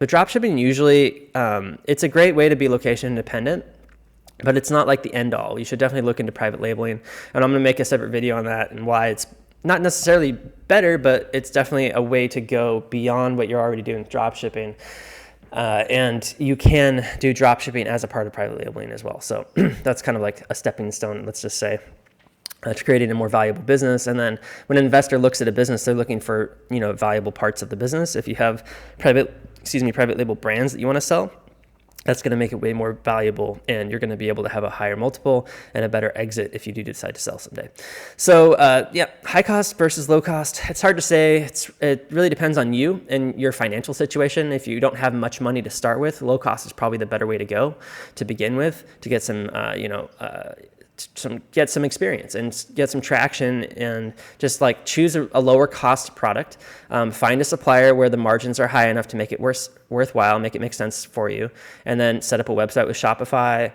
But dropshipping usually, it's a great way to be location independent, but it's not like the end all. You should definitely look into private labeling. And I'm going to make a separate video on that and why it's not necessarily better, but it's definitely a way to go beyond what you're already doing with dropshipping. And you can do dropshipping as a part of private labeling as well. So that's kind of like a stepping stone, let's just say, to creating a more valuable business. And then when an investor looks at a business, they're looking for, valuable parts of the business. If you have private label brands that you want to sell, that's going to make it way more valuable, and you're going to be able to have a higher multiple and a better exit if you do decide to sell someday. So high cost versus low cost, it's hard to say. It really depends on you and your financial situation. If you don't have much money to start with, low cost is probably the better way to go to begin with, to get some, get some experience and get some traction, and just like choose a lower cost product. Find a supplier where the margins are high enough to make it worthwhile, make it make sense for you, and then set up a website with Shopify.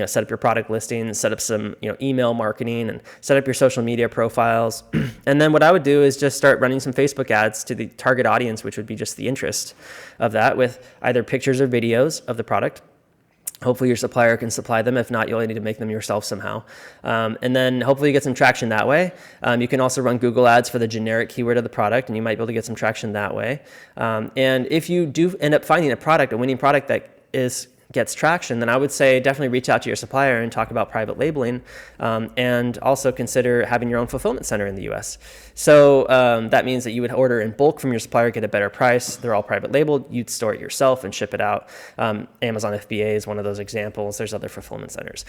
Set up your product listings, set up some email marketing, and set up your social media profiles. And then what I would do is just start running some Facebook ads to the target audience, which would be just the interest of that, with either pictures or videos of the product. Hopefully your supplier can supply them. If not, you'll need to make them yourself somehow. And then hopefully you get some traction that way. You can also run Google ads for the generic keyword of the product, and you might be able to get some traction that way. And if you do end up finding a winning product that gets traction, then I would say definitely reach out to your supplier and talk about private labeling, and also consider having your own fulfillment center in the US. So that means that you would order in bulk from your supplier, get a better price. They're all private labeled. You'd store it yourself and ship it out. Amazon FBA is one of those examples. There's other fulfillment centers.